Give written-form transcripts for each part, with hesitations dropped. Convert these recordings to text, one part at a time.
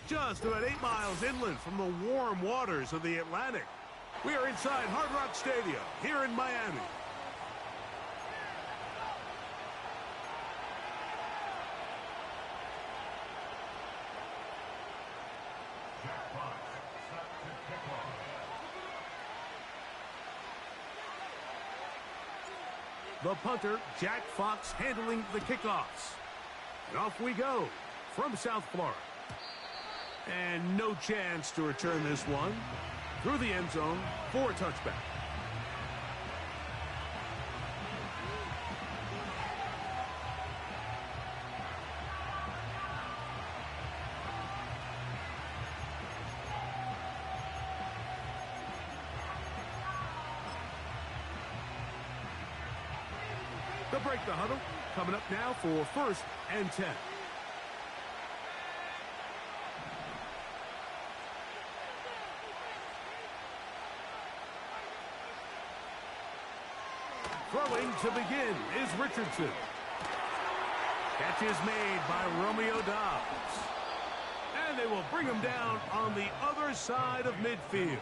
just about 8 miles inland from the warm waters of the Atlantic. We are inside Hard Rock Stadium here in Miami. The punter, Jack Fox, handling the kickoffs. And off we go from South Florida. And no chance to return this one through the end zone for a touchback. They'll break the huddle. Coming up now for 1st and 10. Throwing to begin is Richardson. Catch is made by Romeo Doubs. And they will bring him down on the other side of midfield.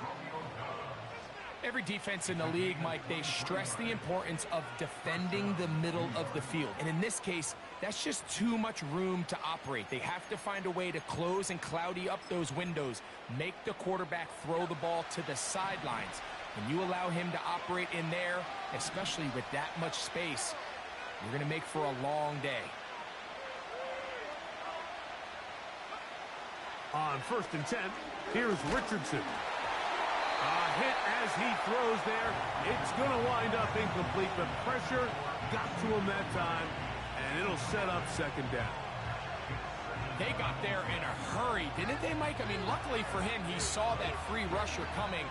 Every defense in the league, Mike, they stress the importance of defending the middle of the field. And in this case, that's just too much room to operate. They have to find a way to close and cloudy up those windows, make the quarterback throw the ball to the sidelines. When you allow him to operate in there, especially with that much space, you're going to make for a long day. On 1st and 10, here's Richardson. A hit as he throws there. It's going to wind up incomplete. The pressure got to him that time, and it'll set up 2nd down. They got there in a hurry, didn't they, Mike? I mean, luckily for him, he saw that free rusher coming,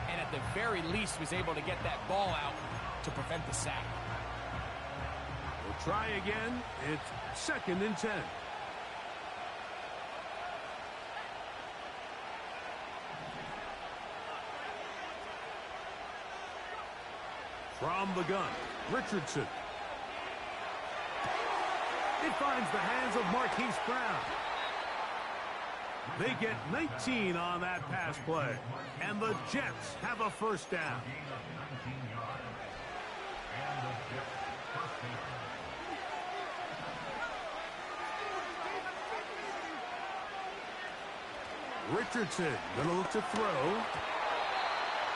and at the very least was able to get that ball out to prevent the sack. We'll try again. It's 2nd and 10. From the gun, Richardson. It finds the hands of Marquise Brown. They get 19 on that pass play. And the Jets have a 1st down. Richardson gonna look to throw.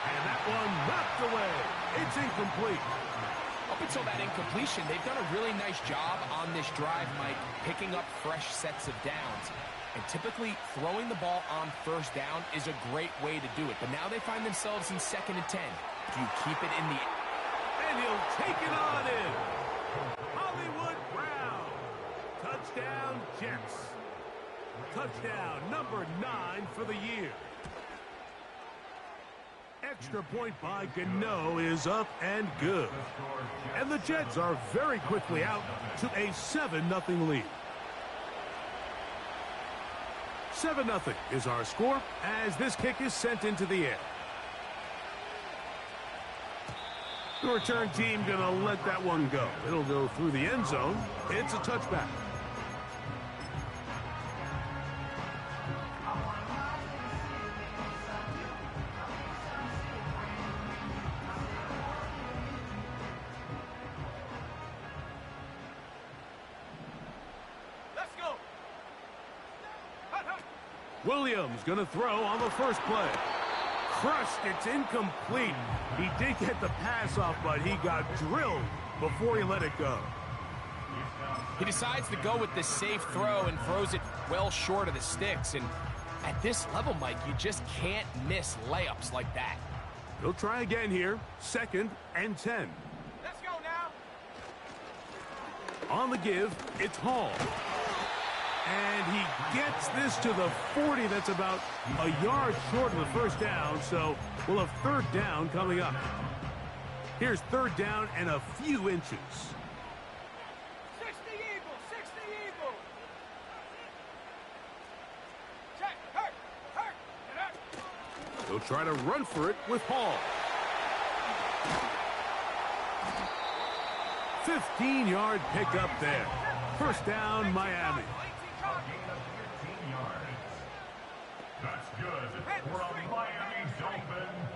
And that one knocked away. It's incomplete. Up until that incompletion, they've done a really nice job on this drive, Mike, picking up fresh sets of downs. And typically, throwing the ball on 1st down is a great way to do it. But now they find themselves in 2nd and 10. Do you keep it in the... And he'll take it on in. Hollywood Brown. Touchdown, Jets. Touchdown number 9 for the year. Extra point by Gano is up and good. And the Jets are very quickly out to a 7-0 lead. 7-0 is our score as this kick is sent into the air. The return team gonna let that one go. It'll go through the end zone. It's a touchback. Williams gonna throw on the 1st play. Crushed, it's incomplete. He did get the pass off, but he got drilled before he let it go. He decides to go with the safe throw and throws it well short of the sticks. And at this level, Mike, you just can't miss layups like that. He'll try again here. 2nd and 10. Let's go now. On the give, it's Hall. And he gets this to the 40. That's about a yard short of the 1st down, so we'll have 3rd down coming up. Here's 3rd down and a few inches. 60 Eagles, 60 Eagles. Check, hurt, and hurt. He'll try to run for it with Hall. 15-yard pickup there. 1st down, Miami. from Miami Dolphins.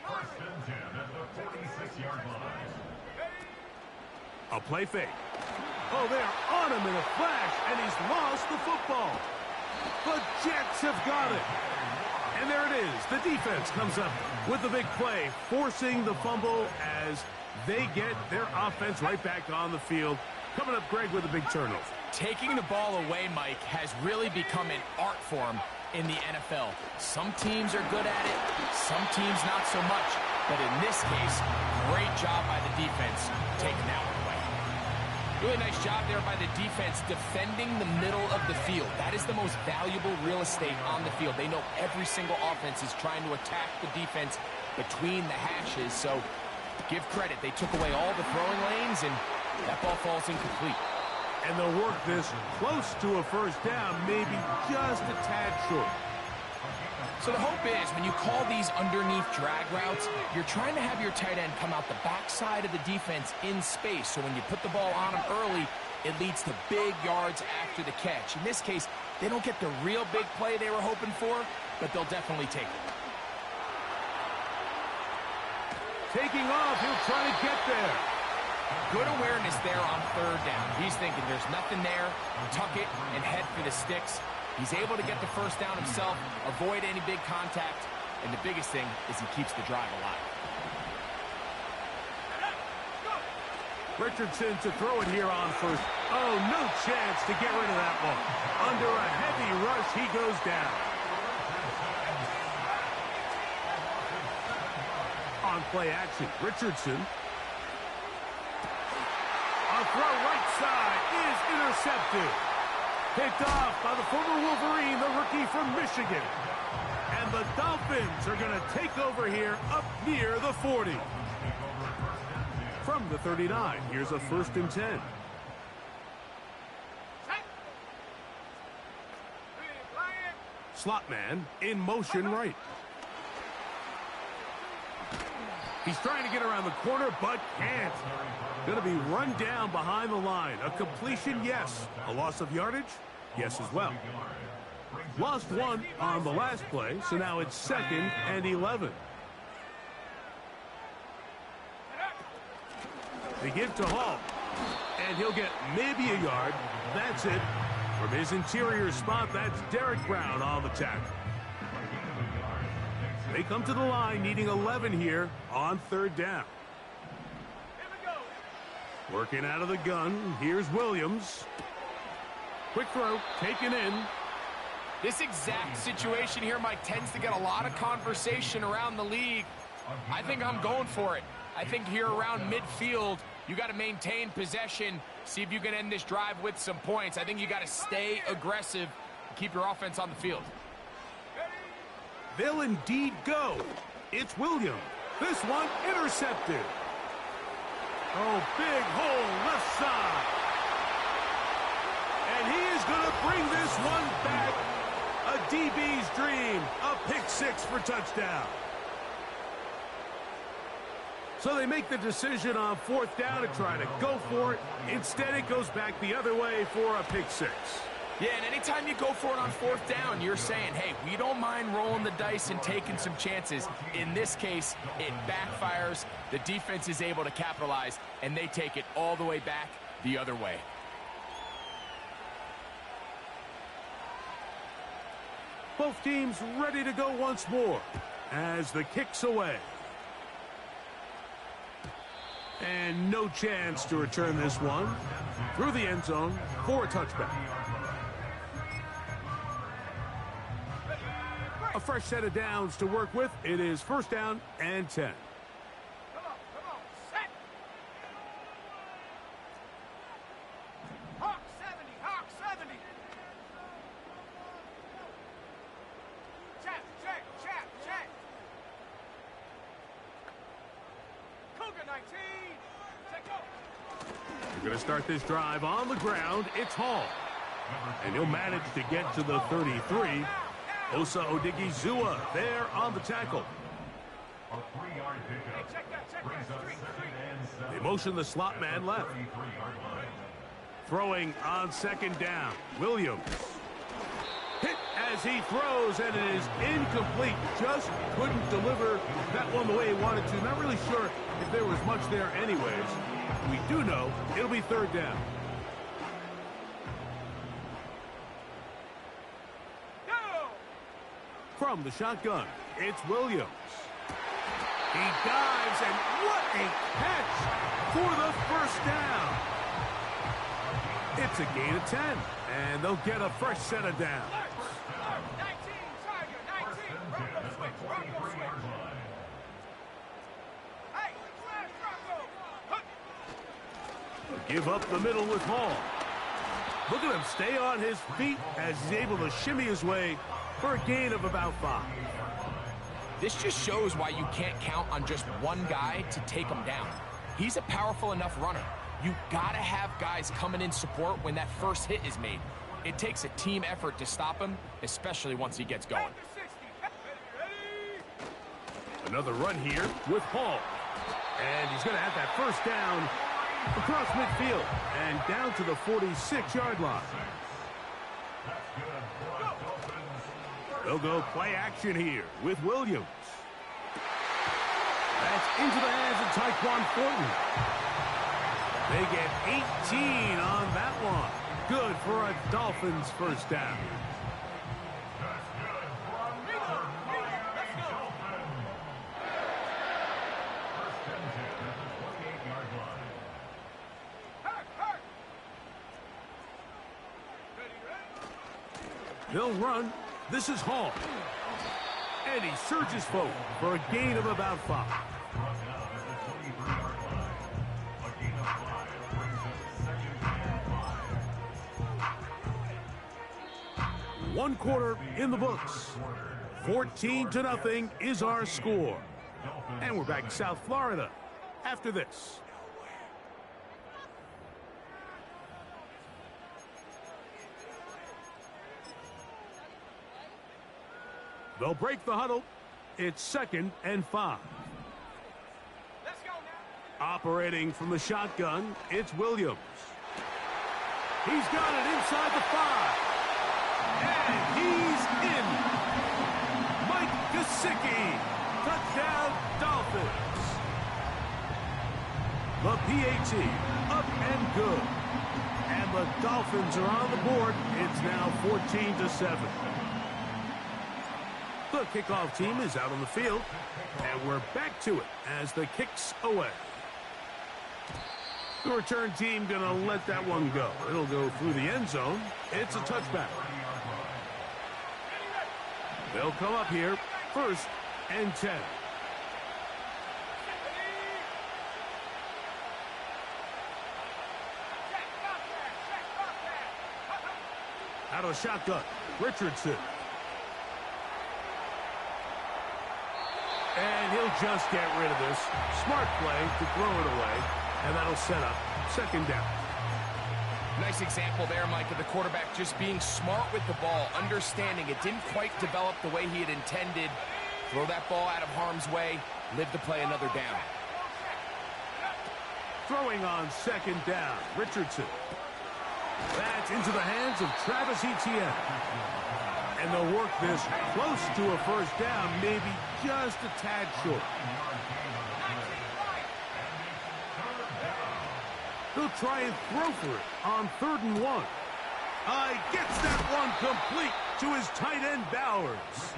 First and 10 at the 46-yard line. A play fake. Oh, they are on him in a flash, and he's lost the football. The Jets have got it. And there it is. The defense comes up with the big play, forcing the fumble as they get their offense right back on the field. Coming up, Greg, with a big turnover. Taking the ball away, Mike, has really become an art form in the NFL. Some teams are good at it, some teams not so much. But in this case, great job by the defense taking that one away. Really nice job there by the defense defending the middle of the field. That is the most valuable real estate on the field. They know every single offense is trying to attack the defense between the hashes. So give credit. They took away all the throwing lanes, and that ball falls incomplete. And they'll work this close to a first down, maybe just a tad short. So the hope is when you call these underneath drag routes, you're trying to have your tight end come out the backside of the defense in space. So when you put the ball on him early, it leads to big yards after the catch. In this case, they don't get the real big play they were hoping for, but they'll definitely take it. Taking off, he'll try to get there. Good awareness there on third down. He's thinking there's nothing there, tuck it, and head for the sticks. He's able to get the first down himself, avoid any big contact, and the biggest thing is he keeps the drive alive. Richardson to throw it here on first. Oh, no chance to get rid of that one. Under a heavy rush, he goes down. On play action, Richardson. A throw right side is intercepted. Picked off by the former Wolverine, the rookie from Michigan. And the Dolphins are going to take over here up near the 40. From the 39, here's a 1st and 10. Slot man in motion right. He's trying to get around the corner, but can't. Going to be run down behind the line. A completion, yes. A loss of yardage? Yes as well. Lost one on the last play, so now it's 2nd and 11. They give to Hall, and he'll get maybe a yard. That's it. From his interior spot, that's Derek Brown on the tackle. They come to the line needing 11 here on 3rd down. Working out of the gun, here's Williams. Quick throw, taken in. This exact situation here, Mike, tends to get a lot of conversation around the league. I think I'm going for it. I think here around midfield, you got to maintain possession, see if you can end this drive with some points. I think you got to stay aggressive and keep your offense on the field. They'll indeed go. It's Williams. This one intercepted. Oh, big hole left side. And he is going to bring this one back. A DB's dream. A pick 6 for touchdown. So they make the decision on 4th down to try to go for it. Instead, it goes back the other way for a pick 6. Yeah, and anytime you go for it on 4th down, you're saying, hey, we don't mind rolling the dice and taking some chances. In this case, it backfires. The defense is able to capitalize, and they take it all the way back the other way. Both teams ready to go once more as the kick's away. And no chance to return this one through the end zone for a touchback. A fresh set of downs to work with. It is 1st down and 10. Come on, set. Hawk 70. Check. Cougar 19. Check go. We're going to start this drive on the ground. It's Hall. And he'll manage to get to the 33. Osa Odigizua there on the tackle. A 3-yard pickup. Check that. Brings up 2nd and 7. They motion the slot man left. Throwing on 2nd down. Williams. Hit as as he throws, and it is incomplete. Just couldn't deliver that one the way he wanted to. Not really sure if there was much there anyways. We do know it'll be third down. From the shotgun, it's Williams. He dives, and what a catch for the first down. It's a gain of 10, and they'll get a fresh set of downs. 19, Tiger, 19. Bronco switch, Bronco switch. Hey, slash Bronco. Give up the middle with Hall. Look at him stay on his feet as he's able to shimmy his way for a gain of about 5. This just shows why you can't count on just one guy to take him down. He's a powerful enough runner. You gotta have guys coming in support when that first hit is made. It takes a team effort to stop him, especially once he gets going. Another run here with Hall. And he's going to have that first down across midfield and down to the 46-yard line. They'll go play action here with Williams. That's into the hands of Tyquan Thornton. They get 18 on that one. Good for a Dolphins first down. They'll run. This is Hall. And he surges forward for a gain of about 5. One quarter in the books. 14-0 is our score. And we're back in South Florida after this. They'll break the huddle. It's 2nd and 5. Let's go now. Operating from the shotgun, it's Williams. He's got it inside the 5. And he's in. Mike Gesicki. Touchdown, Dolphins. The PAT up and good. And the Dolphins are on the board. It's now 14-7. The kickoff team is out on the field, and we're back to it as the kick's away. The return team going to let that one go. It'll go through the end zone. It's a touchback. They'll come up here, 1st and 10. Out of the shotgun, Richardson. And he'll just get rid of this. Smart play to throw it away, and that'll set up 2nd down. Nice example there, Mike, of the quarterback just being smart with the ball, understanding it didn't quite develop the way he had intended. Throw that ball out of harm's way, live to play another down. Throwing on 2nd down, Richardson. That's into the hands of Travis Etienne. And they'll work this close to a first down, maybe just a tad short. They'll try and throw for it on 3rd and 1. Gets that one complete to his tight end, Bowers.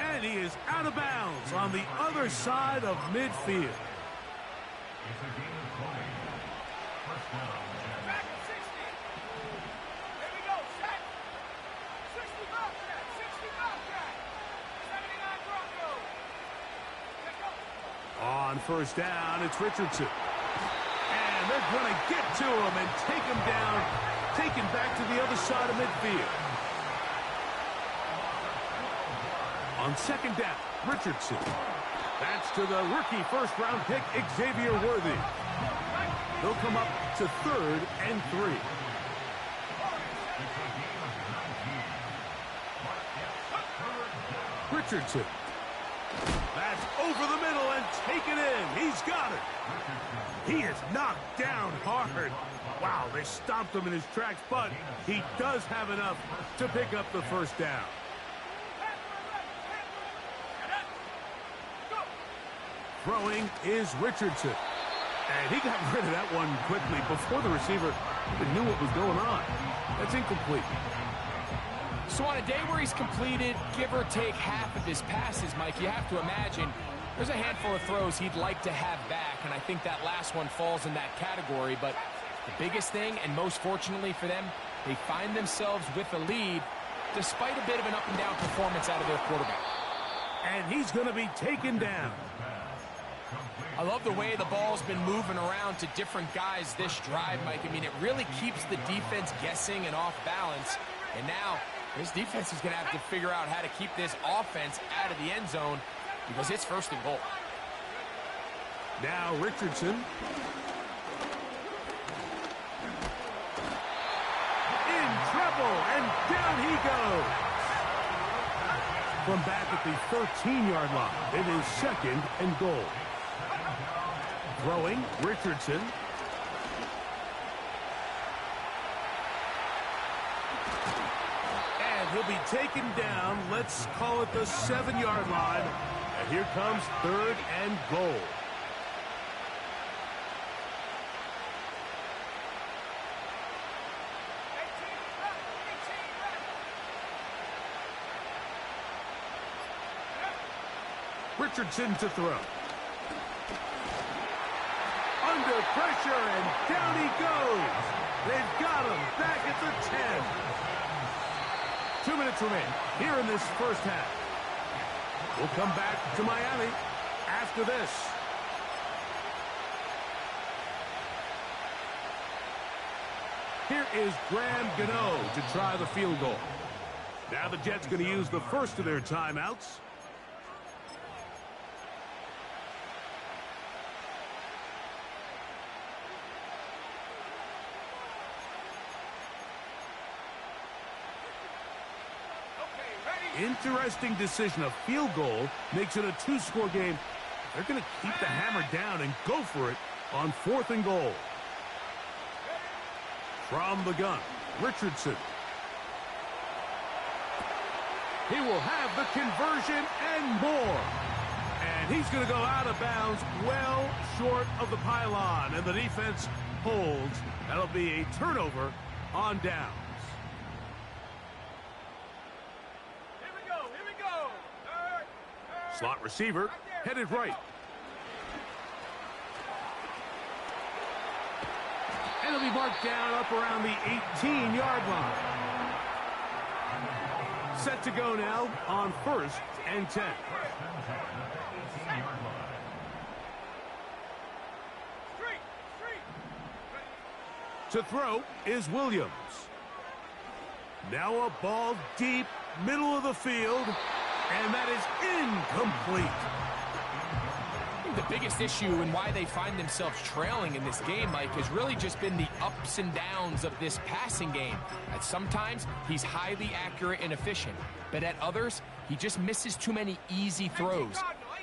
And he is out of bounds on the other side of midfield. On 1st down, it's Richardson. And they're going to get to him and take him down, take him back to the other side of midfield. On 2nd down, Richardson. That's to the rookie first-round pick, Xavier Worthy. They'll come up to 3rd and 3. Richardson. That's over the middle and taken in. He's got it. He is knocked down hard. Wow, they stopped him in his tracks, but he does have enough to pick up the first down. Throwing is Richardson. And he got rid of that one quickly before the receiver even knew what was going on. That's incomplete. So on a day where he's completed, give or take half of his passes, Mike, you have to imagine there's a handful of throws he'd like to have back, and I think that last one falls in that category. But the biggest thing, and most fortunately for them, they find themselves with a lead despite a bit of an up-and-down performance out of their quarterback. And he's going to be taken down. I love the way the ball's been moving around to different guys this drive, Mike. I mean, it really keeps the defense guessing and off balance. And now, this defense is going to have to figure out how to keep this offense out of the end zone because it's 1st and goal. Now Richardson. In trouble, and down he goes. From back at the 13-yard line, it is 2nd and goal. Throwing, Richardson. And he'll be taken down, let's call it the 7-yard line. And here comes 3rd and goal. Richardson to throw. Under pressure, and down he goes. They've got him back at the 10. 2 minutes remain here in this first half. We'll come back to Miami after this. Here is Graham Gano to try the field goal. Now the Jets going to use the first of their timeouts. Interesting decision. A field goal makes it a 2-score game. They're going to keep the hammer down and go for it on 4th and goal. From the gun, Richardson. He will have the conversion and more. And he's going to go out of bounds well short of the pylon. And the defense holds. That'll be a turnover on downs. Slot receiver, headed right. And he'll be marked down up around the 18-yard line. Set to go now on 1st and 10. To throw is Williams. Now a ball deep, middle of the field. And that is incomplete. I think the biggest issue and why they find themselves trailing in this game, Mike, has really just been the ups and downs of this passing game. At sometimes, he's highly accurate and efficient. But at others, he just misses too many easy throws.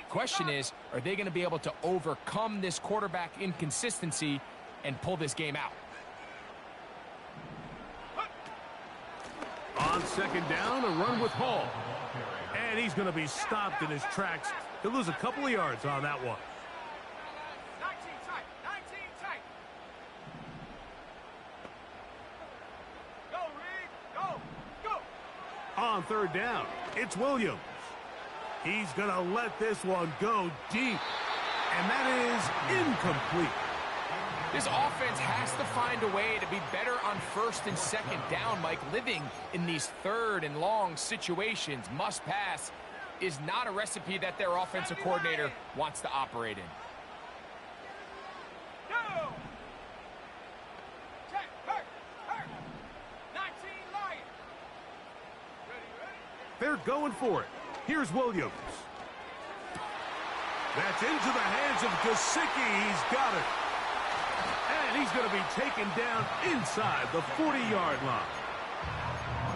Question is, are they going to be able to overcome this quarterback inconsistency and pull this game out? On 2nd down, a run with Hall. And he's going to be stopped in his tracks. He'll lose a couple of yards on that one. 19 tight. 19 tight. Go, Reed. Go. Go. On 3rd down, it's Williams. He's going to let this one go deep. And that is incomplete. This offense has to find a way to be better on 1st and 2nd down, Mike. Living in these 3rd and long situations, must pass, is not a recipe that their offensive coordinator wants to operate in. Go. Check. Hurt. 19 Lions. Ready. They're going for it. Here's Williams. That's into the hands of Gesicki. He's got it. And he's going to be taken down inside the 40-yard line.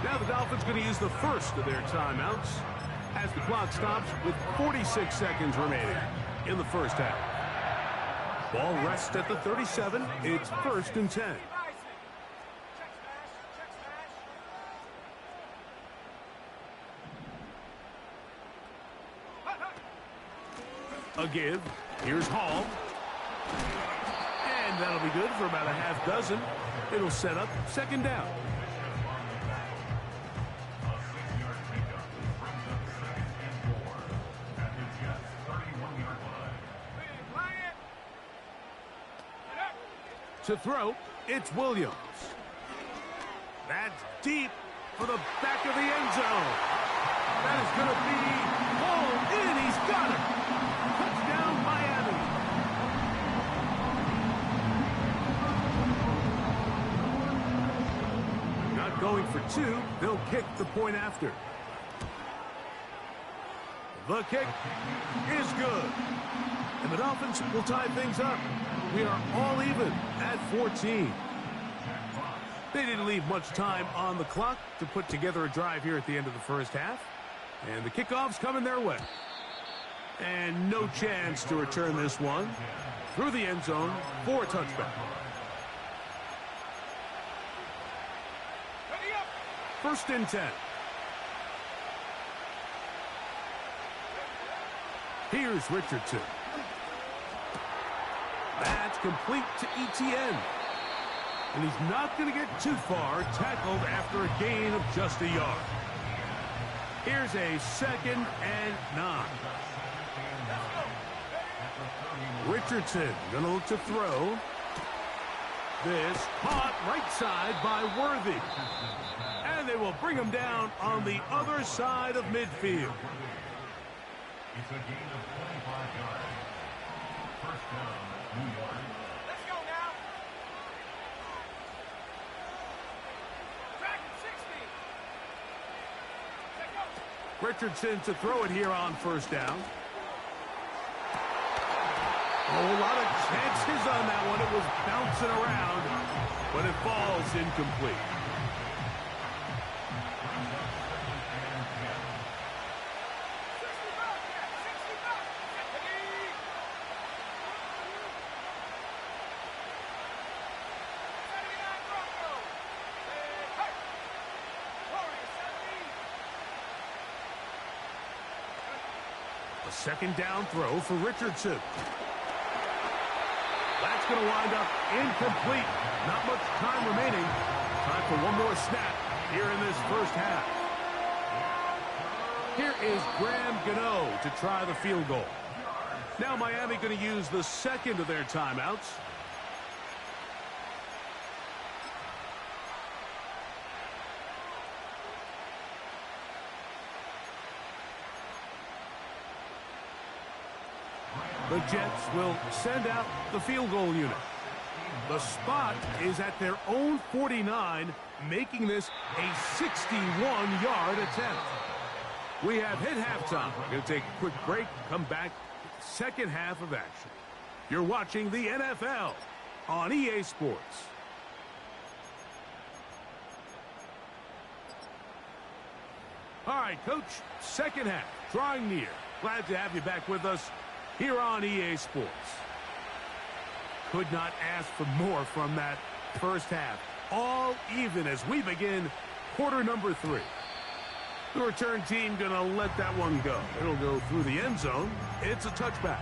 Now the Dolphins going to use the first of their timeouts as the clock stops with 46 seconds remaining in the first half. Ball rests at the 37. It's 1st and 10. Check smash. A give Here's Hall. And that'll be good for about a half dozen. It'll set up second down. To throw, it's Williams. That's deep for the back of the end zone. That is going to be hauled in. He's got it. Touchdown, Miami. Not going for two. They'll kick the point after. The kick is good. And the Dolphins will tie things up. We are all even at 14. They didn't leave much time on the clock to put together a drive here at the end of the first half. And the kickoff's coming their way. And no chance to return this one through the end zone for a touchback. First and 10. Here's Richardson. That's complete to Etienne. And he's not going to get too far, tackled after a gain of just a yard. Here's a 2nd and 9. Richardson going to look to throw. This caught right side by Worthy. And they will bring him down on the other side of midfield. It's a gain of 25 yards. First down, New York. Let's go now. Track 60. Richardson to throw it here on first down. Oh, a lot of chances on that one. It was bouncing around, but it falls incomplete. A second down throw for Richardson. That's going to wind up incomplete. Not much time remaining. Time for one more snap here in this first half. Here is Graham Gano to try the field goal. Now Miami going to use the second of their timeouts. The Jets will send out the field goal unit. The spot is at their own 49, making this a 61-yard attempt. We have hit halftime. We're going to take a quick break, come back with the second half of action. You're watching the NFL on EA Sports. All right, Coach, second half, drawing near. Glad to have you back with us here on EA Sports. Could not ask for more from that first half. All even as we begin quarter number 3. The return team going to let that one go. It'll go through the end zone. It's a touchback.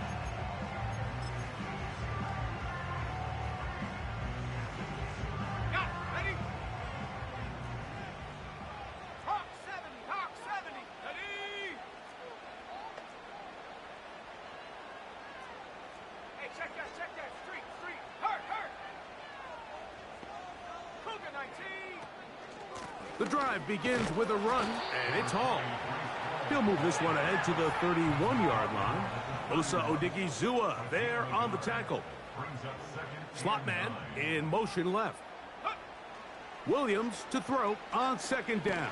The drive begins with a run, and it's Hall. He'll move this one ahead to the 31-yard line. Osa Odigizua there on the tackle. Slot man in motion left. Williams to throw on second down.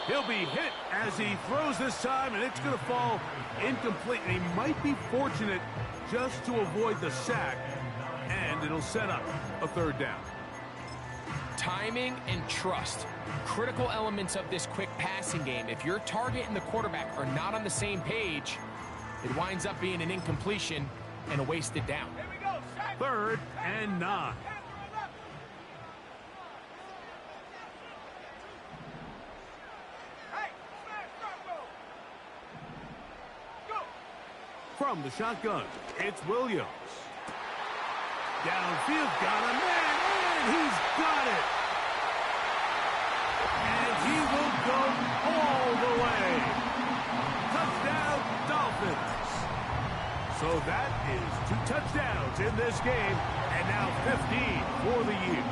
He'll be hit as he throws this time, and it's going to fall incomplete. And he might be fortunate just to avoid the sack, and it'll set up a third down. Timing and trust, critical elements of this quick passing game. If your target and the quarterback are not on the same page, it winds up being an incompletion and a wasted down. Here we go. 3rd and 9. From the shotgun, it's Williams. Downfield, got a man, and he's got it. And he will go all the way. Touchdown, Dolphins. So that is 2 touchdowns in this game, and now 15 for the year.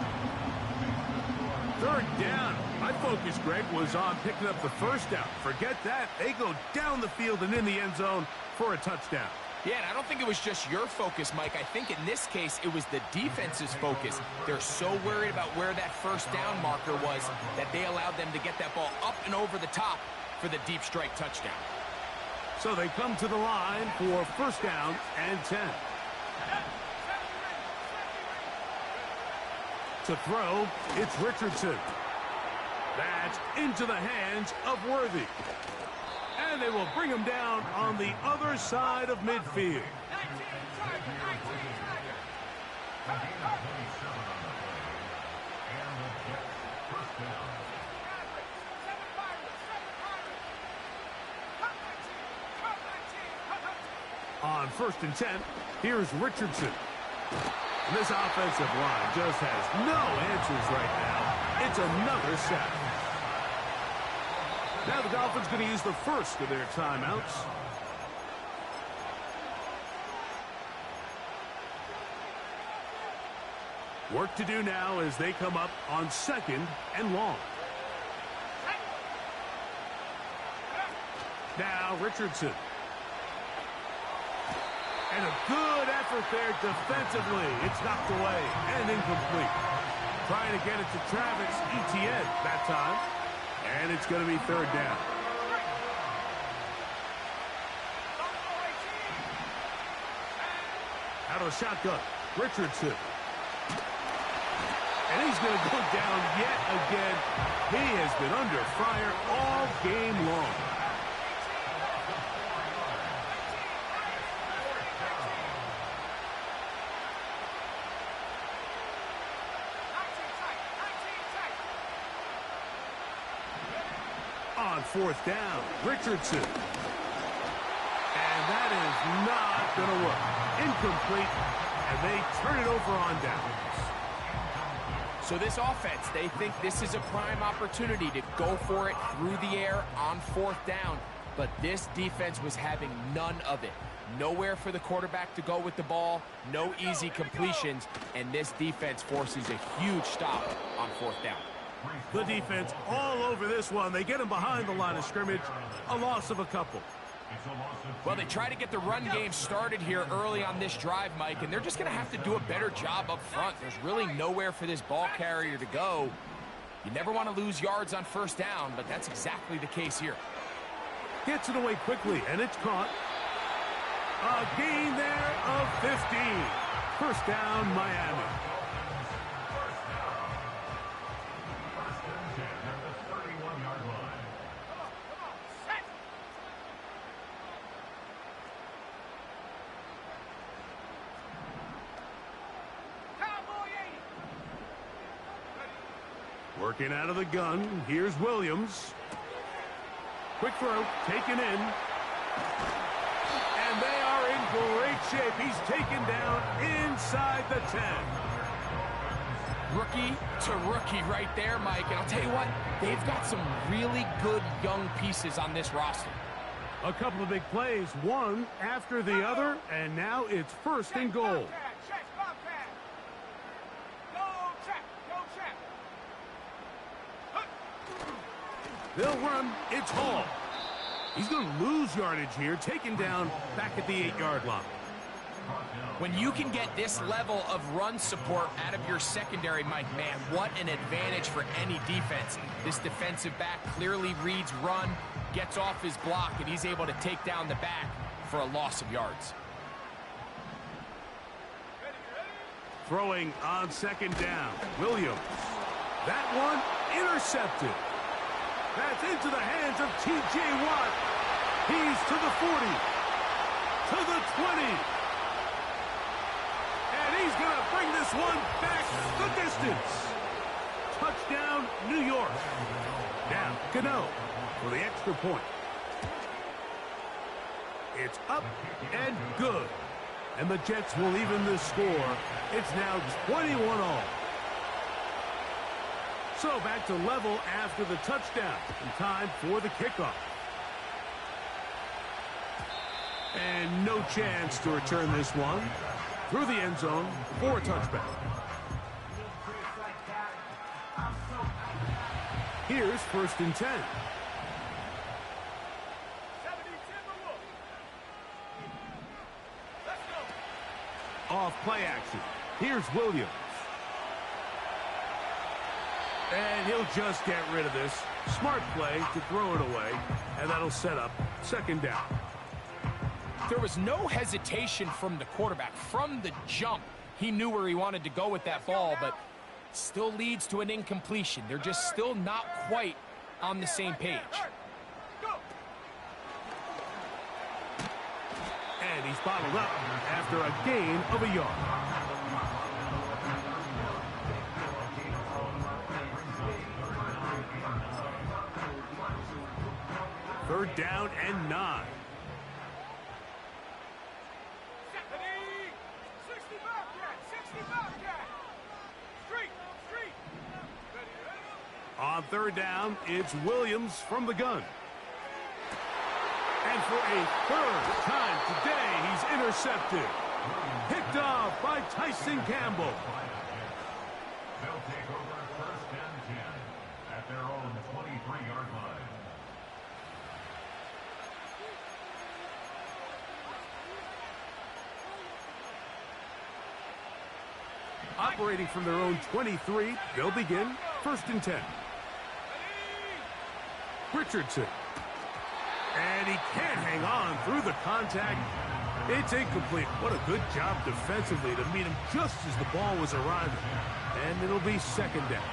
Third down. My focus, Greg, was on picking up the first down. Forget that. They go down the field and in the end zone for a touchdown. Yeah, and I don't think it was just your focus, Mike. I think in this case, it was the defense's focus. They're so worried about where that first down marker was that they allowed them to get that ball up and over the top for the deep strike touchdown. So they come to the line for first down and 10. To throw, it's Richardson. That's into the hands of Worthy. And they will bring him down on the other side of midfield. On first and 10, here's Richardson. And this offensive line just has no answers right now. It's another sack. Now the Dolphins going to use the first of their timeouts. Work to do now as they come up on second and long. Now Richardson. And a good effort there defensively. It's knocked away and incomplete. Trying to get it to Travis Etienne that time. And it's going to be third down. Out of a shotgun, Richardson. And he's going to go down yet again. He has been under fire all game long. On fourth down, Richardson. And that is not going to work. Incomplete, and they turn it over on downs. So this offense, they think this is a prime opportunity to go for it through the air on fourth down. But this defense was having none of it. Nowhere for the quarterback to go with the ball, no easy completions, and this defense forces a huge stop on fourth down. The defense all over this one. They get him behind the line of scrimmage. A loss of a couple. Well, they try to get the run game started here early on this drive, Mike, and they're just going to have to do a better job up front. There's really nowhere for this ball carrier to go. You never want to lose yards on first down, but that's exactly the case here. Gets it away quickly, and it's caught. A gain there of 15. First down, Miami. Working out of the gun, here's Williams. Quick throw, taken in. And they are in great shape. He's taken down inside the 10. Rookie to rookie right there, Mike. And I'll tell you what, they've got some really good young pieces on this roster. A couple of big plays, one after the other, and now it's first and goal. They'll run. It's Hall. He's going to lose yardage here, taken down back at the 8-yard line. When you can get this level of run support out of your secondary, Mike, man, what an advantage for any defense. This defensive back clearly reads run, gets off his block, and he's able to take down the back for a loss of yards. Throwing on second down, Williams. That one intercepted. That's into the hands of T.J. Watt. He's to the 40, to the 20. And he's going to bring this one back the distance. Touchdown, New York. Now, Gano for the extra point. It's up and good. And the Jets will even this score. It's now 21 all. So back to level after the touchdown. And time for the kickoff. And no chance to return this one through the end zone for a touchback. Here's 1st and 10. Off play action. Here's Williams. And he'll just get rid of this. Smart play to throw it away. And that'll set up 2nd down. There was no hesitation from the quarterback. From the jump, he knew where he wanted to go with that ball, but still leads to an incompletion. They're just still not quite on the same page. And he's bottled up after a gain of a yard. Third down and 9. On 3rd down, it's Williams from the gun. And for a 3rd time today, he's intercepted. Picked off by Tyson Campbell. They'll take over 1st and 10 at their own 23-yard line. Operating from their own 23, they'll begin 1st and 10. Richardson. And he can't hang on through the contact. It's incomplete. What a good job defensively to meet him just as the ball was arriving. And it'll be 2nd down.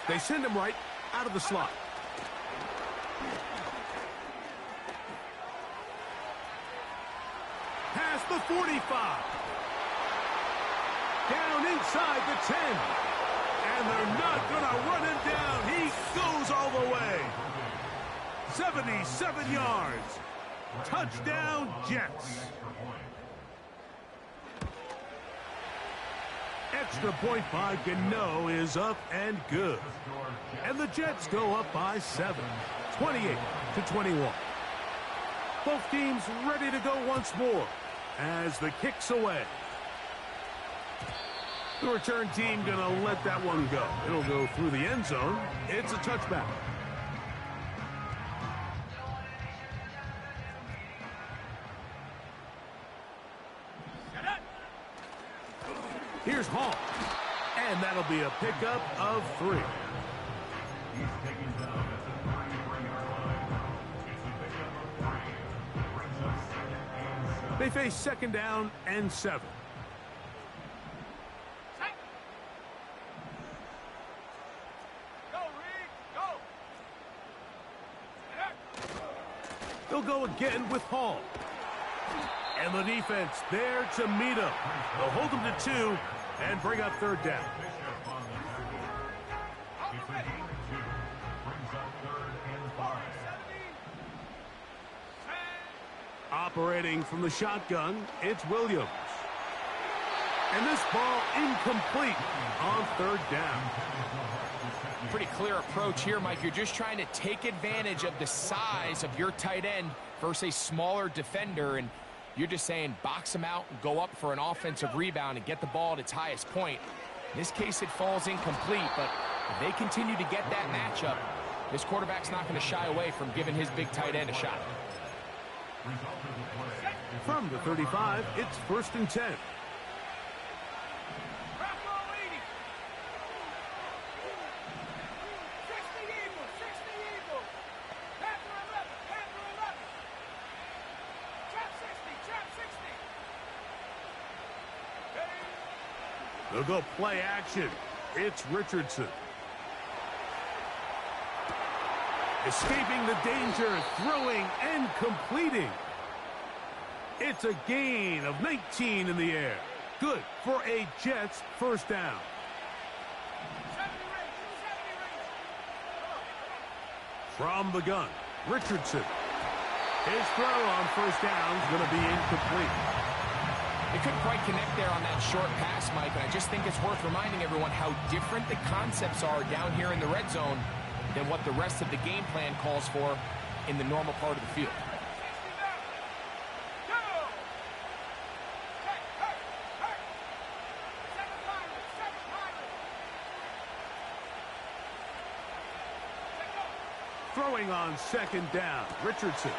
They send him right out of the slot. Past the 45. Down inside the 10. And they're not going to run him down. He goes all the way. 77 yards. Touchdown, Jets. Extra point by Gano is up and good. And the Jets go up by 7. 28-21. Both teams ready to go once more as the kick's away. The return team going to let that one go. It'll go through the end zone. It's a touchback. Here's Hall. And that'll be a pickup of 3. He's taken down at the 33-yard line. It's a pickup of 3. Brings up 2nd and 7. They face 2nd down and 7. They'll go again with Hall. And the defense there to meet him. They'll hold him to 2 and bring up 3rd down. It's a gain of 2. Brings up 3rd and 5. Operating from the shotgun, it's Williams. And this ball incomplete on 3rd down. Pretty clear approach here, Mike. You're just trying to take advantage of the size of your tight end versus a smaller defender, and you're just saying box him out and go up for an offensive rebound and get the ball at its highest point. In this case, it falls incomplete, but if they continue to get that matchup, this quarterback's not going to shy away from giving his big tight end a shot. From the 35, it's 1st and 10. They'll go play action. It's Richardson. Escaping the danger, throwing and completing. It's a gain of 19 in the air. Good for a Jets 1st down. From the gun, Richardson. His throw on first down is going to be incomplete. They couldn't quite connect there on that short pass, Mike, and I just think it's worth reminding everyone how different the concepts are down here in the red zone than what the rest of the game plan calls for in the normal part of the field. Throwing on second down, Richardson.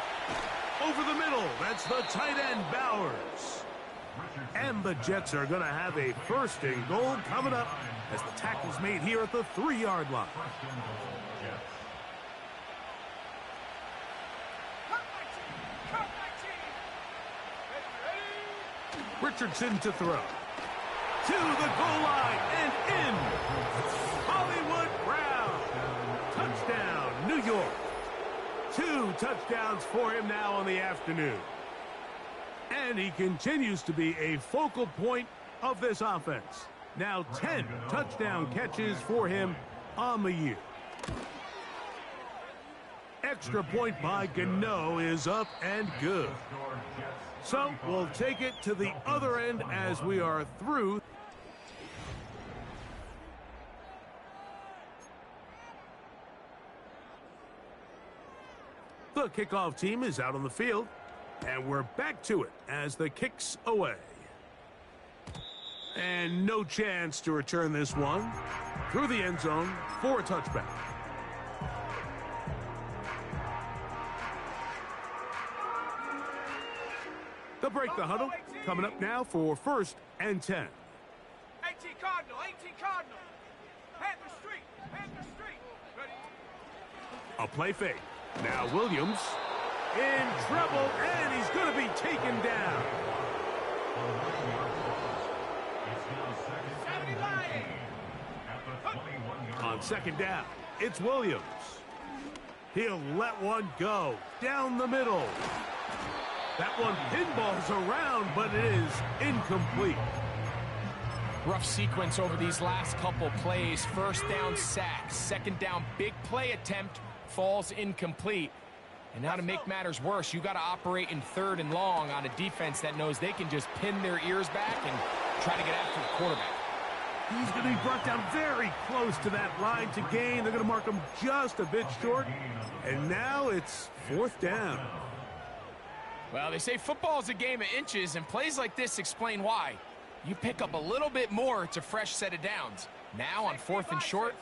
Over the middle, that's the tight end, Bowers. And the Jets are going to have a first and goal coming up as the tackle's made here at the 3-yard line. Richardson to throw. To the goal line and in. Hollywood Brown. Touchdown, New York. 2 touchdowns for him now on the afternoon. And he continues to be a focal point of this offense. Now 10 touchdown catches for him on the year. Extra point by Gano is up and good. So we'll take it to the other end as we are through. The kickoff team is out on the field, and we're back to it as the kick's away. And no chance to return this one through the end zone for a touchback. They'll break the huddle. Coming up now for 1st and 10. 18 Cardinal, 18 Cardinal. Panther Street, Panther Street. Ready? A play fake. Now Williams in trouble, and he's going to be taken down. On second down, it's Williams. He'll let one go down the middle. That one pinballs around, but it is incomplete. Rough sequence over these last couple plays. First down, sack. Second down, big play attempt, falls incomplete. And now to make matters worse, you got to operate in 3rd and long on a defense that knows they can just pin their ears back and try to get after the quarterback. He's going to be brought down very close to that line to gain. They're going to mark him just a bit short. And now it's 4th down. Well, they say football is a game of inches, and plays like this explain why. You pick up a little bit more, it's a fresh set of downs. Now on 4th and short,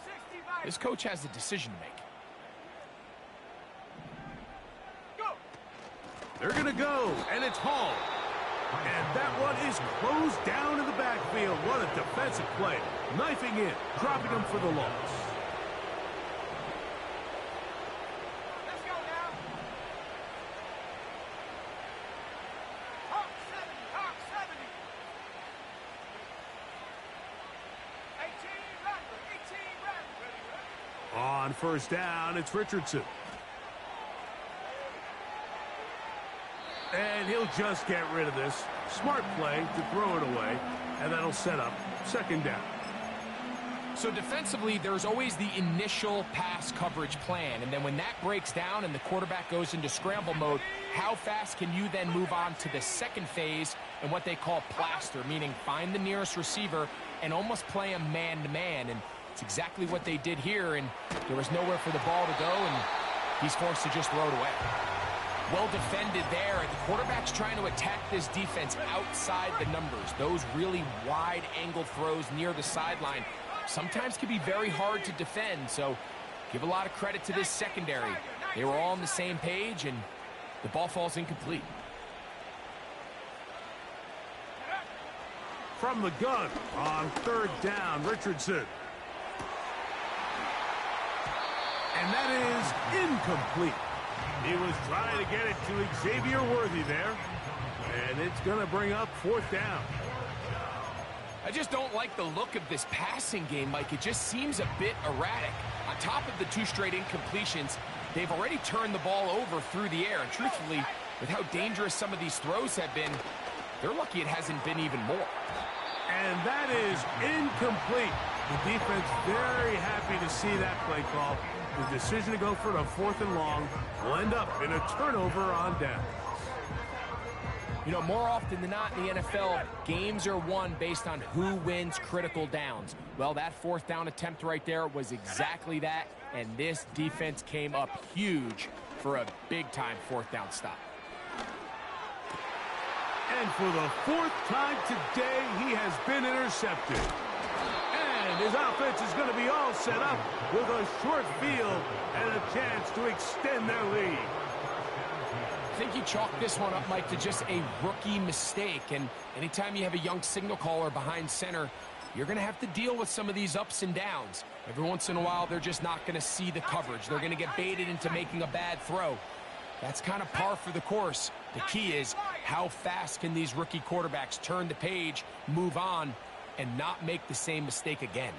this coach has a decision to make. They're going to go, and it's Hall. And that one is closed down in the backfield. What a defensive play. Knifing in, dropping him for the loss. Let's go now. Hawk 70, Hawk 70. 18 Rattler, 18 Rattler. Ready? On first down, it's Richardson. And he'll just get rid of this. Smart play to throw it away, and that'll set up 2nd down. So defensively, there's always the initial pass coverage plan, and then when that breaks down and the quarterback goes into scramble mode, how fast can you then move on to the second phase and what they call plaster, meaning find the nearest receiver and almost play a man-to-man, and it's exactly what they did here, and there was nowhere for the ball to go, and he's forced to just throw it away. Well defended there, and the quarterback's trying to attack this defense outside the numbers. Those really wide angle throws near the sideline sometimes can be very hard to defend, so give a lot of credit to this secondary. They were all on the same page, and the ball falls incomplete. From the gun on 3rd down, Richardson. And that is incomplete. He was trying to get it to Xavier Worthy there. And it's going to bring up 4th down. I just don't like the look of this passing game, Mike. It just seems a bit erratic. On top of the 2 straight incompletions, they've already turned the ball over through the air. And truthfully, with how dangerous some of these throws have been, they're lucky it hasn't been even more. And that is incomplete. The defense very happy to see that play call. The decision to go for it on 4th and long will end up in a turnover on downs. You know, more often than not in the NFL, games are won based on who wins critical downs. Well, that 4th down attempt right there was exactly that, and this defense came up huge for a big-time 4th down stop. And for the 4th time today, he has been intercepted. And his offense is going to be all set up with a short field and a chance to extend their lead. I think you chalk this one up, Mike, to just a rookie mistake. And anytime you have a young signal caller behind center, you're going to have to deal with some of these ups and downs. Every once in a while, they're just not going to see the coverage. They're going to get baited into making a bad throw. That's kind of par for the course. The key is how fast can these rookie quarterbacks turn the page, move on, and not make the same mistake again.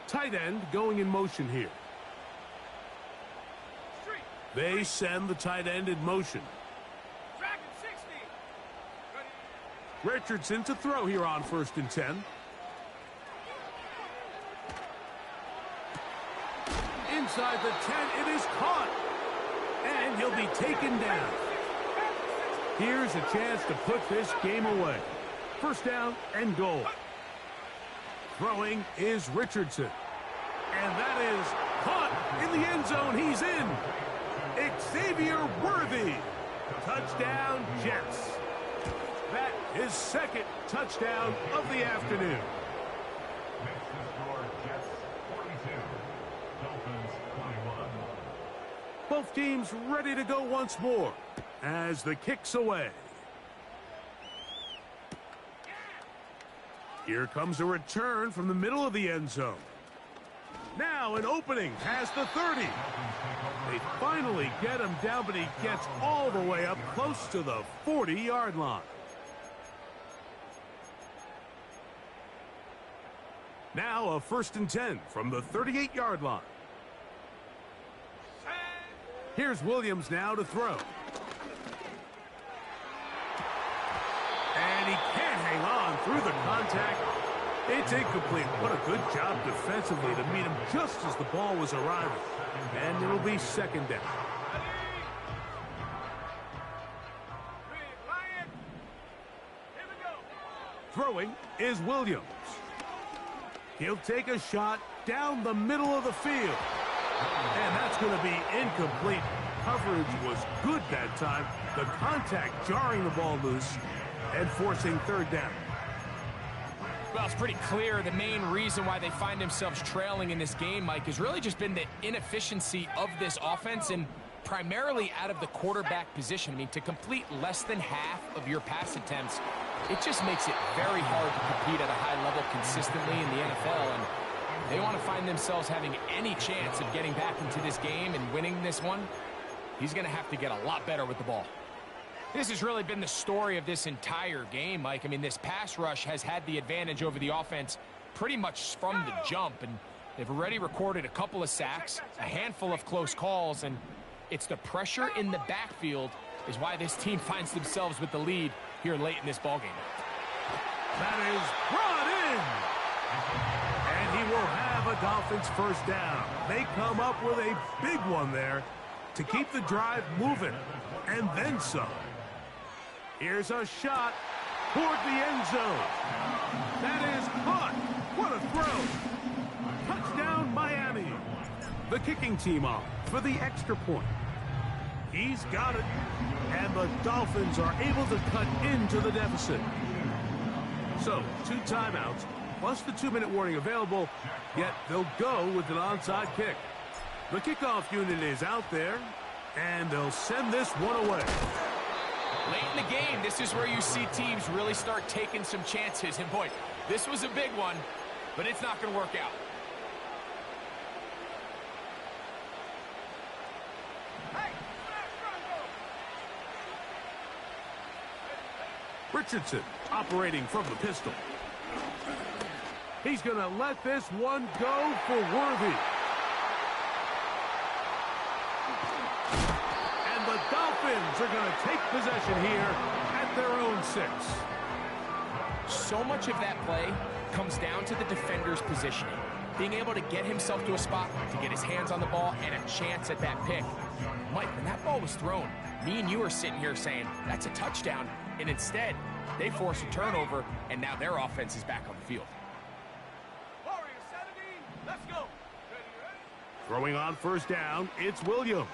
Tight end going in motion here. They send the tight end in motion. Richardson to throw here on 1st and 10. Inside the 10, it is caught. And he'll be taken down. Here's a chance to put this game away. 1st down and goal. Throwing is Richardson. And that is caught in the end zone. He's in. Xavier Worthy. Touchdown, Jets. That is 2nd touchdown of the afternoon. Next to score, Jets 42, Dolphins 21. Both teams ready to go once more as the kick's away. Here comes a return from the middle of the end zone. Now an opening past the 30. They finally get him down, but he gets all the way up close to the 40-yard line. Now a 1st and 10 from the 38-yard line. Here's Williams now to throw. And he can't hang on through the contact. It's incomplete. What a good job defensively to meet him just as the ball was arriving. And it'll be 2nd down. Throwing is Williams. He'll take a shot down the middle of the field. And that's going to be incomplete. Coverage was good that time. The contact jarring the ball loose and forcing 3rd down. Well, it's pretty clear the main reason why they find themselves trailing in this game, Mike, has really just been the inefficiency of this offense and primarily out of the quarterback position. I mean, to complete less than half of your pass attempts, it just makes it very hard to compete at a high level consistently in the NFL. And they want to find themselves having any chance of getting back into this game and winning this one. He's going to have to get a lot better with the ball. This has really been the story of this entire game, Mike. I mean, this pass rush has had the advantage over the offense pretty much from the jump, and they've already recorded a couple of sacks, a handful of close calls, and it's the pressure in the backfield is why this team finds themselves with the lead here late in this ballgame. That is brought in. And he will have a Dolphins 1st down. They come up with a big one there to keep the drive moving, and then some. Here's a shot toward the end zone. That is caught. What a throw. Touchdown, Miami. The kicking team off for the extra point. He's got it. And the Dolphins are able to cut into the deficit. So, 2 timeouts, plus the 2-minute warning available, yet they'll go with an onside kick. The kickoff unit is out there, and they'll send this one away. Late in the game, this is where you see teams really start taking some chances. And boy, this was a big one, but it's not going to work out. Richardson operating from the pistol. He's going to let this one go for Worthy. And the Dolphins are going to take possession here at their own 6. So much of that play comes down to the defender's positioning. Being able to get himself to a spot, to get his hands on the ball, and a chance at that pick. Mike, when that ball was thrown, me and you are sitting here saying, that's a touchdown, and instead, they force a turnover, and now their offense is back on the field. Warriors 70, let's go. Ready, ready? Throwing on first down, it's Williams.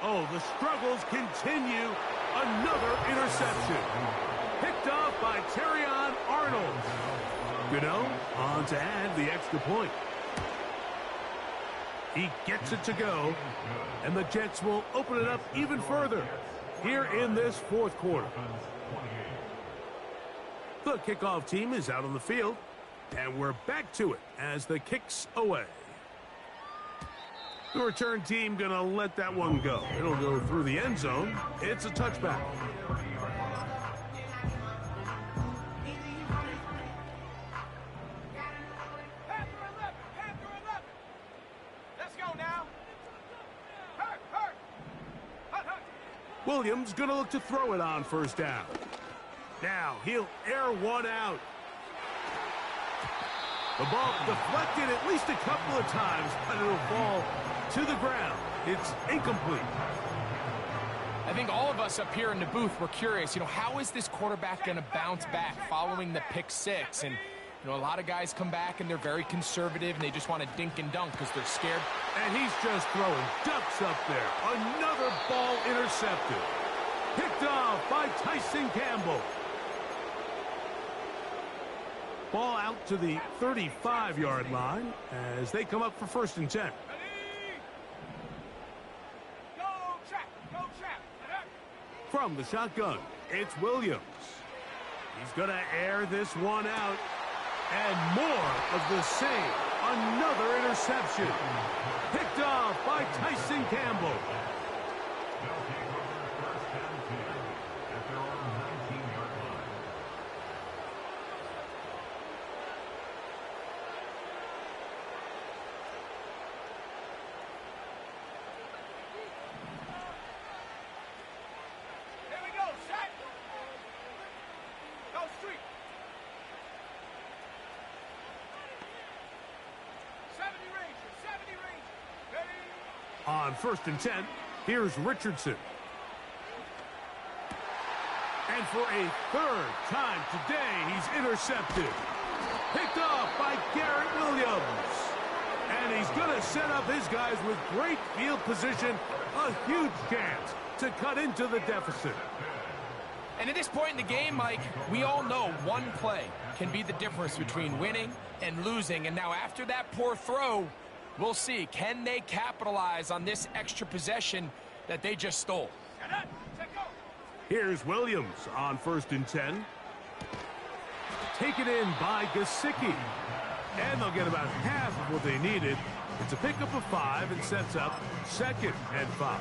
Oh, the struggles continue. Another interception. Picked off by Terrion Arnold. Gano on to add the extra point. He gets it to go, and the Jets will open it up even further here in this fourth quarter. The kickoff team is out on the field, and we're back to it as the kick's away. The return team going to let that one go. It'll go through the end zone. It's a touchback. Panther 11. Let's go now. Hurt, hurt. Hut, hut. Williams going to look to throw it on first down. Now he'll air one out. The ball deflected at least a couple of times, but it'll fall to the ground. It's incomplete. I think all of us up here in the booth were curious, how is this quarterback going to bounce back following the pick six? And, a lot of guys come back and they're very conservative and they just want to dink and dunk because they're scared. And he's just throwing ducks up there. Another ball intercepted. Picked off by Tyson Campbell. Ball out to the 35-yard line as they come up for 1st and 10. Ready? Go trap, go trap. From the shotgun, it's Williams. He's going to air this one out. And more of the same. Another interception. Picked off by Tyson Campbell. Here we go, set. Go street. 70 Rangers. Ready? On 1st and 10, here's Richardson. And for a 3rd time today, he's intercepted. Picked off by Garrett Williams. And he's going to set up his guys with great field position. A huge chance to cut into the deficit. And at this point in the game, Mike, we all know one play can be the difference between winning and losing. And now after that poor throw, we'll see, can they capitalize on this extra possession that they just stole? Here's Williams on 1st and 10. Taken in by Gesicki. And they'll get about half of what they needed. It's a pickup of 5 and sets up 2nd and 5.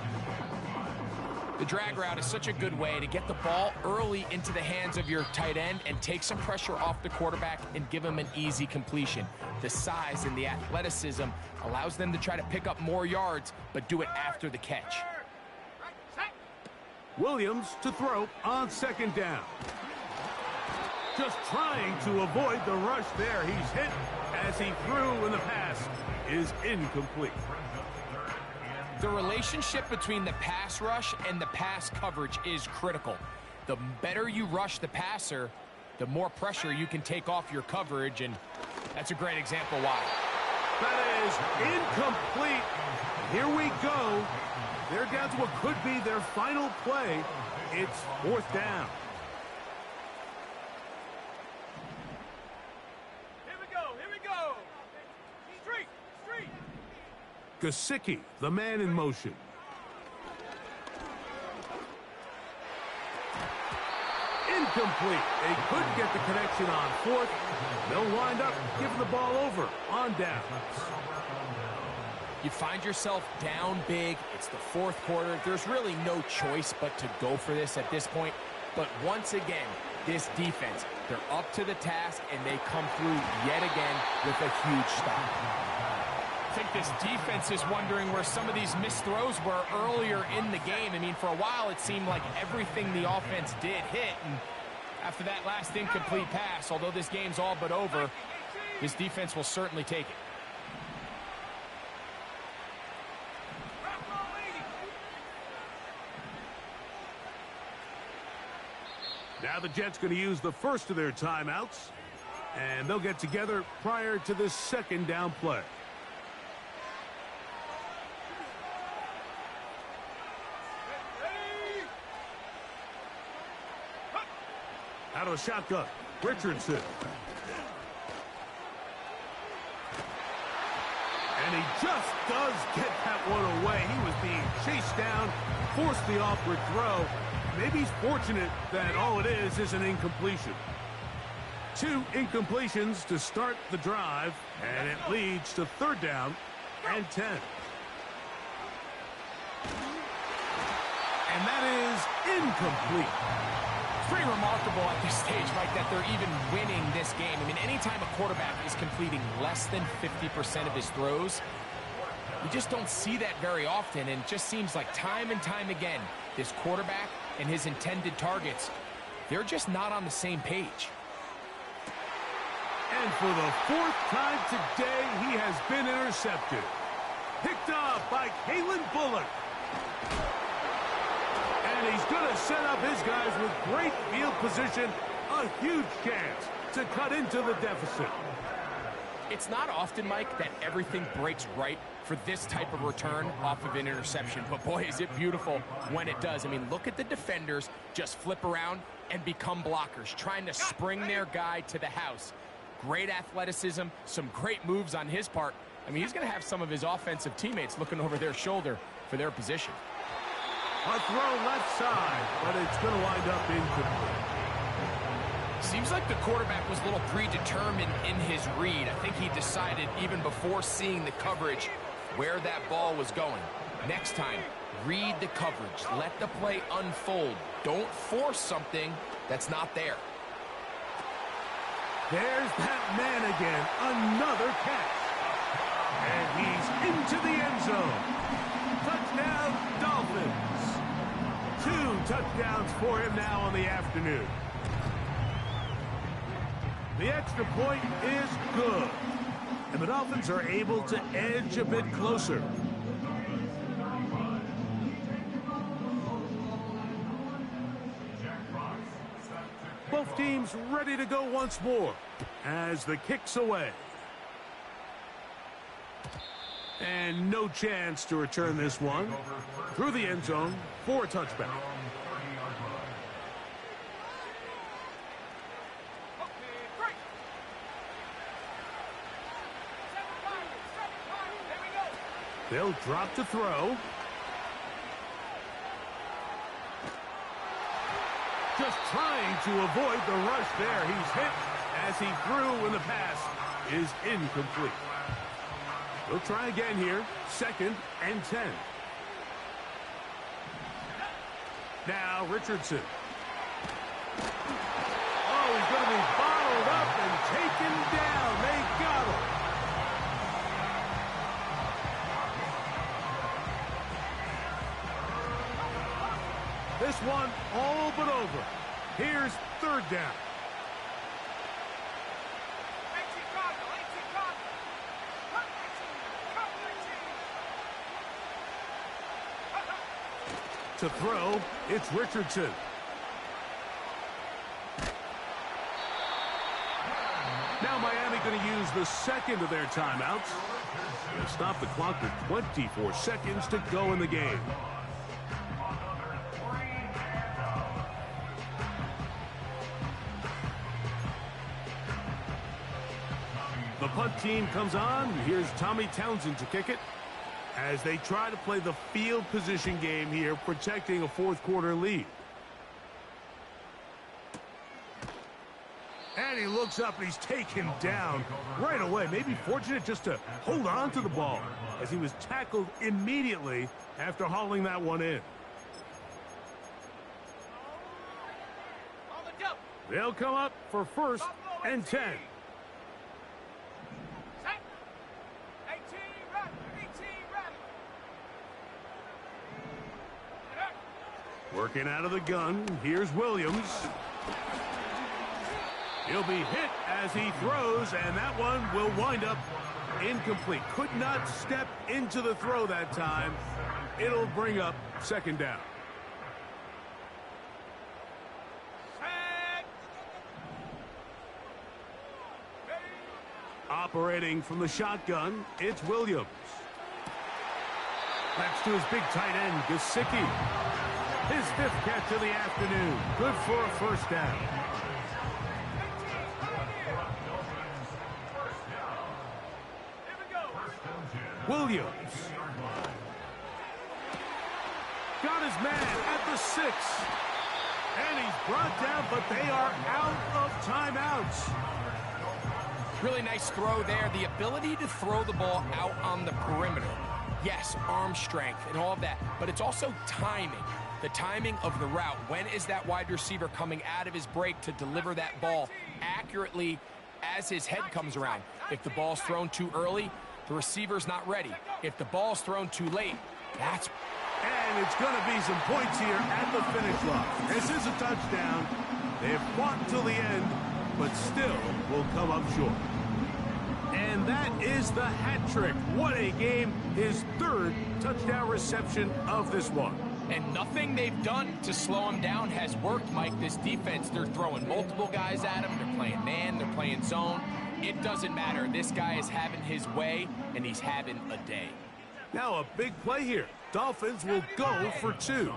The drag route is such a good way to get the ball early into the hands of your tight end and take some pressure off the quarterback and give him an easy completion. The size and the athleticism allows them to try to pick up more yards, but do it after the catch. Williams to throw on 2nd down. Just trying to avoid the rush there. He's hit as he threw, and the pass is incomplete. The relationship between the pass rush and the pass coverage is critical. The better you rush the passer, the more pressure you can take off your coverage, and that's a great example why. That is incomplete. Here we go. They're down to what could be their final play. It's 4th down. Here we go. Street. Gesicki, the man in motion. Incomplete. They couldn't get the connection on 4th. They'll wind up giving the ball over on downs. You find yourself down big. It's the 4th quarter. There's really no choice but to go for this at this point. But once again, this defense, they're up to the task, and they come through yet again with a huge stop. I think this defense is wondering where some of these missed throws were earlier in the game. I mean, for a while, it seemed like everything the offense did hit, and After that last incomplete pass, although this game's all but over, his defense will certainly take it. Now the Jets going to use the first of their timeouts, and they'll get together prior to this second down play. Out of a shotgun, Richardson. And he just does get that one away. He was being chased down, forced the awkward throw. Maybe he's fortunate that all it is an incompletion. 2 incompletions to start the drive, and it leads to third down and 10. And that is incomplete. It's pretty remarkable at this stage, Mike, that they're even winning this game. I mean, anytime a quarterback is completing less than 50% of his throws, we just don't see that very often, and it just seems like time and time again, this quarterback and his intended targets, they're just not on the same page. And for the 4th time today, he has been intercepted. Picked up by Kalen Bullock. And he's going to set up his guys with great field position. A huge chance to cut into the deficit. It's not often, Mike, that everything breaks right for this type of return off of an interception. But boy, is it beautiful when it does. I mean, look at the defenders just flip around and become blockers, trying to spring their guy to the house. Great athleticism, some great moves on his part. I mean, he's going to have some of his offensive teammates looking over their shoulder for their position. A throw left side, but it's going to wind up incomplete. Seems like the quarterback was a little predetermined in his read. I think he decided even before seeing the coverage where that ball was going. Next time, read the coverage. Let the play unfold. Don't force something that's not there. There's that man again. Another catch. And he's into the end zone. Touchdown, Dolphins. 2 touchdowns for him now on the afternoon. The extra point is good. And the Dolphins are able to edge a bit closer. Both teams ready to go once more as the kick's away. And no chance to return this one through the end zone for a touchback. They'll drop to throw. Just trying to avoid the rush there. He's hit as he threw, and the pass is incomplete. They'll try again here. 2nd and 10. Now Richardson. Oh, he's going to be bottled up and taken down. They got him. This one all but over. Here's third down. 18 Cardinal, 18 Cardinal. Cut 19, cut 19. To throw, it's Richardson. Now Miami going to use the second of their timeouts. They'll stop the clock with 24 seconds to go in the game. The punt team comes on. Here's Tommy Townsend to kick it as they try to play the field position game here, protecting a 4th quarter lead. And he looks up and he's taken down right away. Maybe fortunate just to hold on to the ball as he was tackled immediately after hauling that one in. On the double. They'll come up for 1st and 10. Set. 18 Rattler, 18 Rattler. Working out of the gun. Here's Williams. He'll be hit as he throws, and that one will wind up incomplete. Could not step into the throw that time. It'll bring up second down. Operating from the shotgun, it's Williams. That's to his big tight end, Gesicki. His 5th catch of the afternoon. Good for a first down. Williams. Got his man at the 6. And he's brought down, but they are out of timeouts. Really nice throw there. The ability to throw the ball out on the perimeter. Yes, arm strength and all of that, but it's also timing. The timing of the route. When is that wide receiver coming out of his break to deliver that ball accurately as his head comes around? If the ball's thrown too early, the receiver's not ready. If the ball's thrown too late, that's... And it's going to be some points here at the finish line. This is a touchdown. They've fought till the end, but still will come up short. And that is the hat trick. What a game. His 3rd touchdown reception of this one. And nothing they've done to slow him down has worked, Mike. This defense, they're throwing multiple guys at him. They're playing man, they're playing zone. It doesn't matter. This guy is having his way, and he's having a day. Now a big play here. Dolphins will go for 2.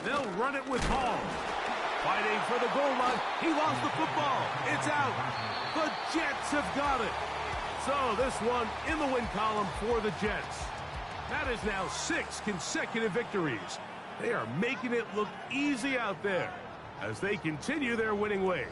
They'll run it with Hall. Fighting for the goal line. He lost the football. It's out. The Jets have got it. So this one in the win column for the Jets. That is now 6 consecutive victories. They are making it look easy out there as they continue their winning ways.